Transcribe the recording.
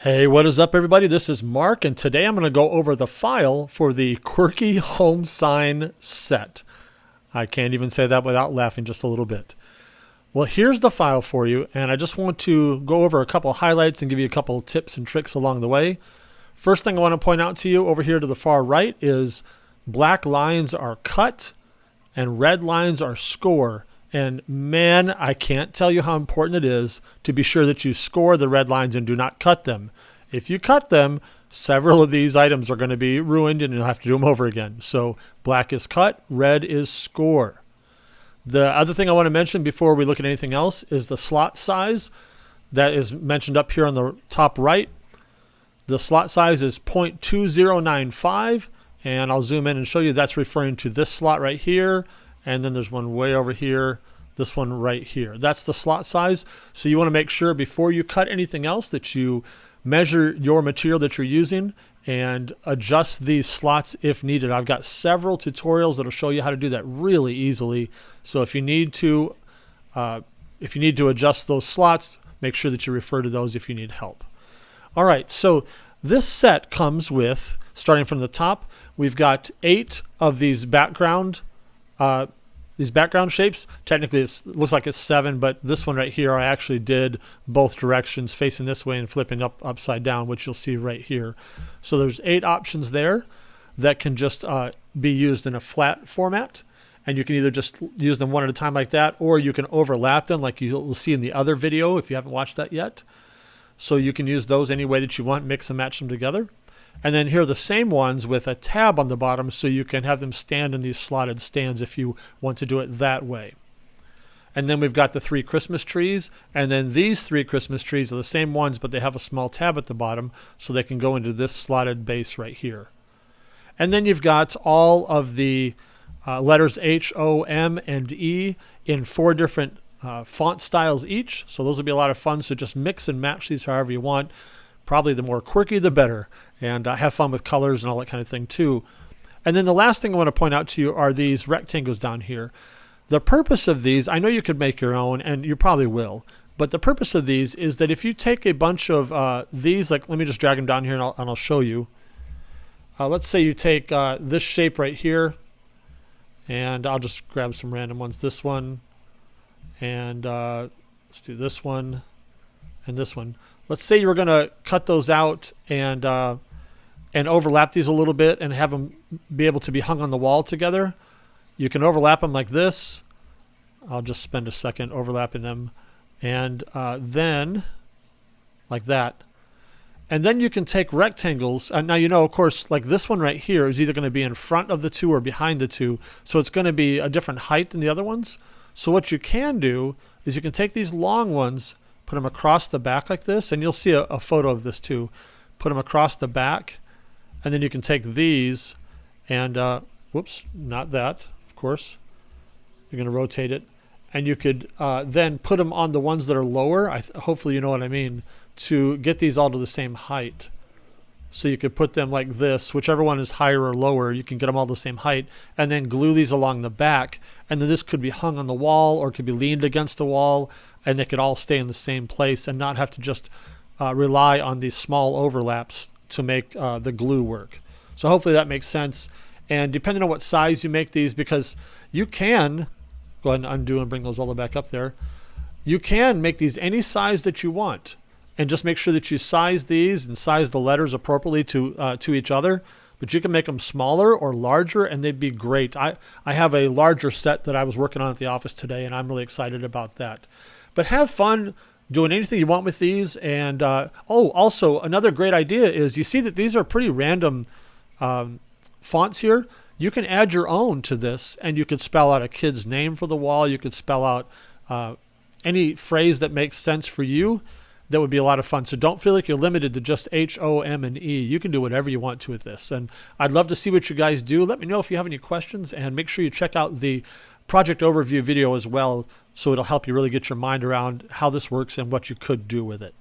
Hey, what is up everybody? This is Mark, and today I'm going to go over the file for the Quirky home sign set. I can't even say that without laughing just a little bit. Well, here's the file for you, and I just want to go over a couple of highlights and give you a couple of tips and tricks along the way. First thing I want to point out to you over here to the far right is black lines are cut and red lines are score. And man, I can't tell you how important it is to be sure that you score the red lines and do not cut them. If you cut them, several of these items are going to be ruined and you'll have to do them over again. So black is cut, red is score. The other thing I want to mention before we look at anything else is the slot size that is mentioned up here on the top right. The slot size is 0.2095, and I'll zoom in and show you that's referring to this slot right here. And then there's one way over here, this one right here. That's the slot size. So you want to make sure before you cut anything else that you measure your material that you're using and adjust these slots if needed. I've got several tutorials that will show you how to do that really easily. So if you need to adjust those slots, make sure that you refer to those if you need help. All right, so this set comes with, starting from the top, we've got 8 of these background shapes. Technically it looks like it's 7, but this one right here I actually did both directions, facing this way and flipping upside down, which you'll see right here. So there's 8 options there that can just be used in a flat format, and you can either just use them one at a time like that, or you can overlap them like you'll see in the other video if you haven't watched that yet. So you can use those any way that you want, mix and match them together. And then here are the same ones with a tab on the bottom, so you can have them stand in these slotted stands if you want to do it that way. And then we've got the 3 Christmas trees, and then these 3 Christmas trees are the same ones, but they have a small tab at the bottom, so they can go into this slotted base right here. And then you've got all of the letters H, O, M, and E in 4 different font styles each. So those will be a lot of fun, so just mix and match these however you want. Probably the more quirky, the better. And have fun with colors and all that kind of thing too. And then the last thing I want to point out to you are these rectangles down here. The purpose of these, I know you could make your own, and you probably will, but the purpose of these is that if you take a bunch of these, like let me just drag them down here and I'll show you. Let's say you take this shape right here, and I'll just grab some random ones. This one, and let's do this one, and this one. Let's say you were going to cut those out and overlap these a little bit and have them be able to be hung on the wall together. You can overlap them like this. I'll just spend a second overlapping them, and then like that. And then you can take rectangles. Now you know, of course, like this one right here is either going to be in front of the 2 or behind the 2, so it's going to be a different height than the other ones. So what you can do is you can take these long ones, put them across the back like this, and you'll see a photo of this too. Put them across the back, and then you can take these and, whoops, not that, of course. You're going to rotate it. And you could then put them on the ones that are lower, hopefully you know what I mean, to get these all to the same height. So you could put them like this, whichever one is higher or lower, you can get them all the same height, and then glue these along the back. And then this could be hung on the wall or it could be leaned against a wall, and they could all stay in the same place and not have to just rely on these small overlaps to make the glue work. So hopefully that makes sense. And depending on what size you make these, because you can, go ahead and undo and bring those all the way back up there, you can make these any size that you want. And just make sure that you size these and size the letters appropriately to each other. But you can make them smaller or larger, and they'd be great. I have a larger set that I was working on at the office today, and I'm really excited about that. But have fun doing anything you want with these. And also another great idea is you see that these are pretty random fonts here. You can add your own to this, and you could spell out a kid's name for the wall. You could spell out any phrase that makes sense for you. That would be a lot of fun. So don't feel like you're limited to just H, O, M, and E. You can do whatever you want to with this. And I'd love to see what you guys do. Let me know if you have any questions, and make sure you check out the project overview video as well, so it'll help you really get your mind around how this works and what you could do with it.